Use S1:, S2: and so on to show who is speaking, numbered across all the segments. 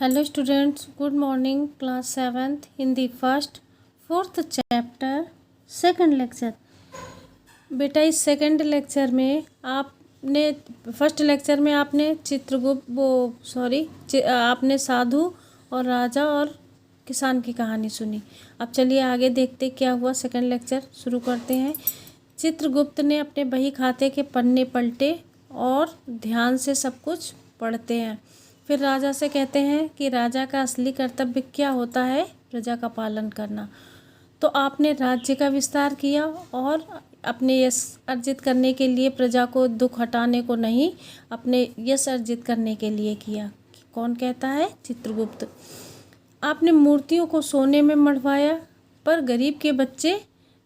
S1: Hello students, good morning, class 7th in the fourth chapter, second lecture। बेटा इस second lecture में आपने first lecture में आपने आपने साधु और राजा और किसान की कहानी सुनी। अब चलिए आगे देखते क्या हुआ। सेकंड लेक्चर शुरू करते हैं। चित्रगुप्त ने अपने बही खाते के पन्ने पलटे और ध्यान से सब कुछ पढ़ते हैं। फिर राजा से कहते हैं कि राजा का असली कर्तव्य क्या होता है, प्रजा का पालन करना। तो आपने राज्य का विस्तार किया और अपने यश अर्जित करने के लिए, प्रजा को दुख हटाने को नहीं, अपने यश अर्जित करने के लिए किया। कौन कहता है? चित्रगुप्त। आपने मूर्तियों को सोने में मढ़वाया, पर गरीब के बच्चे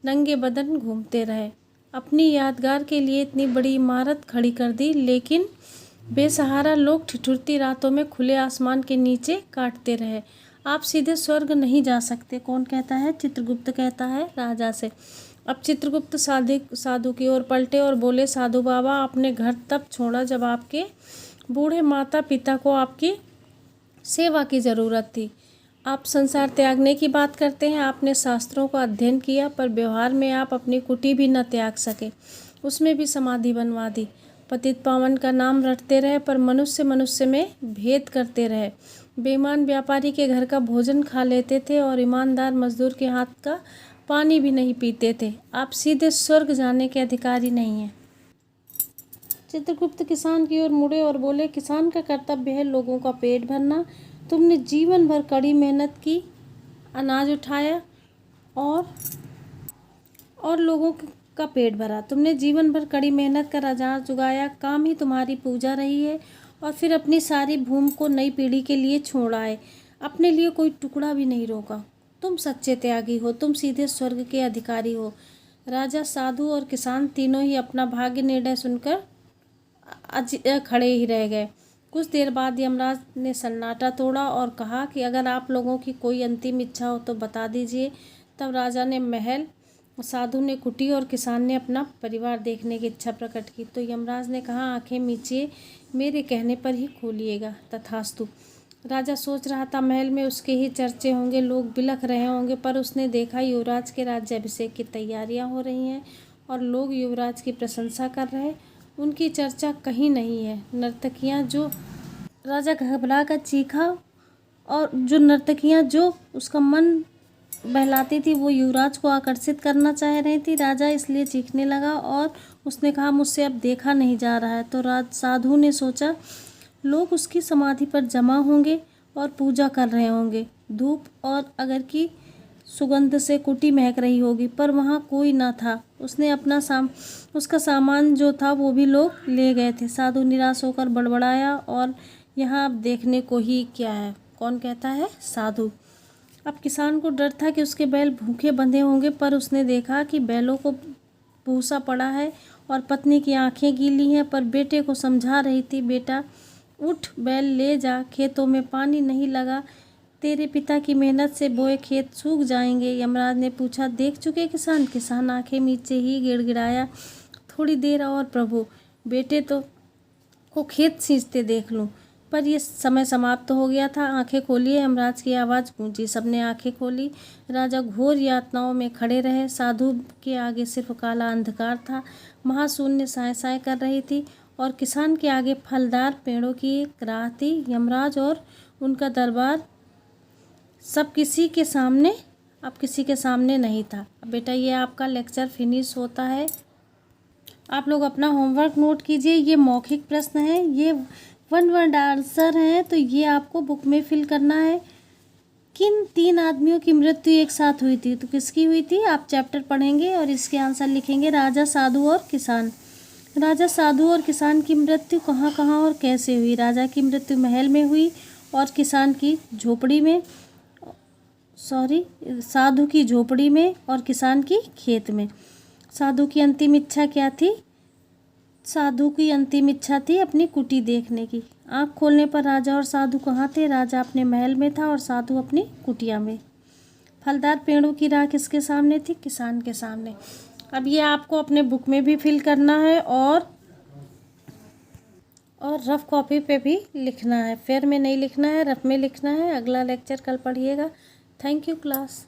S1: नंगे बदन घूमते रहे। अपनी यादगार के लिए इतनी बड़ी इमारत खड़ी कर दी, लेकिन बेसहारा लोग ठिठुरती रातों में खुले आसमान के नीचे काटते रहे। आप सीधे स्वर्ग नहीं जा सकते। कौन कहता है? चित्रगुप्त कहता है राजा से। अब चित्रगुप्त साधु की ओर पलटे और बोले, साधु बाबा, आपने घर तब छोड़ा जब आपके बूढ़े माता पिता को आपकी सेवा की ज़रूरत थी। आप संसार त्यागने की बात करते हैं। आपने शास्त्रों का अध्ययन किया, पर व्यवहार में आप अपनी कुटी भी न त्याग सके, उसमें भी समाधि बनवा दी। पतित पावन का नाम रटते रहे, पर मनुष्य में भेद करते रहे। बेईमान व्यापारी के घर का भोजन खा लेते थे और ईमानदार मजदूर के हाथ का पानी भी नहीं पीते थे। आप सीधे स्वर्ग जाने के अधिकारी नहीं हैं। चित्रगुप्त किसान की ओर मुड़े और बोले, किसान का कर्तव्य है लोगों का पेट भरना। तुमने जीवन भर कड़ी मेहनत की, अनाज उठाया और लोगों का पेट भरा। तुमने जीवन भर कड़ी मेहनत कर अनाज उगाया, काम ही तुम्हारी पूजा रही है, और फिर अपनी सारी भूमि को नई पीढ़ी के लिए छोड़ आए। अपने लिए कोई टुकड़ा भी नहीं रोका। तुम सच्चे त्यागी हो, तुम सीधे स्वर्ग के अधिकारी हो। राजा, साधु और किसान तीनों ही अपना भाग्य निर्णय सुनकर खड़े ही रह गए। कुछ देर बाद यमराज ने सन्नाटा तोड़ा और कहा कि अगर आप लोगों की कोई अंतिम इच्छा हो तो बता दीजिए। तब राजा ने महल, साधु ने कुटी और किसान ने अपना परिवार देखने की इच्छा प्रकट की। तो यमराज ने कहा, आंखें मीचिए, मेरे कहने पर ही खोलिएगा। तथास्तु। राजा सोच रहा था महल में उसके ही चर्चे होंगे, लोग बिलख रहे होंगे, पर उसने देखा युवराज के राज्याभिषेक की तैयारियां हो रही हैं और लोग युवराज की प्रशंसा कर रहे। उनकी चर्चा कहीं नहीं है। राजा घबरा कर चीखा, और जो नर्तकियां जो उसका मन बहलाती थी वो युवराज को आकर्षित करना चाह रही थी। राजा इसलिए चीखने लगा और उसने कहा, मुझसे अब देखा नहीं जा रहा है। तो साधु ने सोचा, लोग उसकी समाधि पर जमा होंगे और पूजा कर रहे होंगे। धूप और अगर की सुगंध से कुटी महक रही होगी, पर वहाँ कोई ना था। उसने उसका सामान जो था वो भी लोग ले गए थे। साधु निराश होकर बड़बड़ाया, और यहाँ अब देखने को ही क्या है? कौन कहता है? साधु। अब किसान को डर था कि उसके बैल भूखे बंधे होंगे, पर उसने देखा कि बैलों को भूसा पड़ा है और पत्नी की आंखें गीली हैं, पर बेटे को समझा रही थी, बेटा उठ, बैल ले जा, खेतों में पानी नहीं लगा, तेरे पिता की मेहनत से बोए खेत सूख जाएंगे। यमराज ने पूछा, देख चुके किसान? किसान आंखें नीचे ही गिड़गिड़ाया, थोड़ी देर और प्रभु, बेटे को खेत सींचते देख लूँ। पर यह समय समाप्त हो गया था। आंखें खोलिए, यमराज की आवाज़ गूंजी। सबने आंखें खोली। राजा घोर यातनाओं में खड़े रहे। साधु के आगे सिर्फ काला अंधकार था। महाशून्य साए साए कर रही थी, और किसान के आगे फलदार पेड़ों की एक राह थी। यमराज और उनका दरबार अब किसी के सामने नहीं था। अब बेटा ये आपका लेक्चर फिनिश होता है। आप लोग अपना होमवर्क नोट कीजिए। ये मौखिक प्रश्न है, ये वन वर्ड आंसर है, तो ये आपको बुक में फिल करना है। किन 3 आदमियों की मृत्यु एक साथ हुई थी? तो किसकी हुई थी? आप चैप्टर पढ़ेंगे और इसके आंसर लिखेंगे। राजा, साधु और किसान। राजा, साधु और किसान की मृत्यु कहाँ कहाँ और कैसे हुई? राजा की मृत्यु महल में हुई और किसान की झोपड़ी में, साधु की झोपड़ी में और किसान की खेत में। साधु की अंतिम इच्छा क्या थी? साधु की अंतिम इच्छा थी अपनी कुटी देखने की। आँख खोलने पर राजा और साधु कहाँ थे? राजा अपने महल में था और साधु अपनी कुटिया में। फलदार पेड़ों की राह किसके सामने थी? किसान के सामने। अब ये आपको अपने बुक में भी फिल करना है, और और रफ़ कॉपी पे भी लिखना है, फेयर में नहीं लिखना है, रफ़ में लिखना है। अगला लेक्चर कल पढ़िएगा। Thank you class.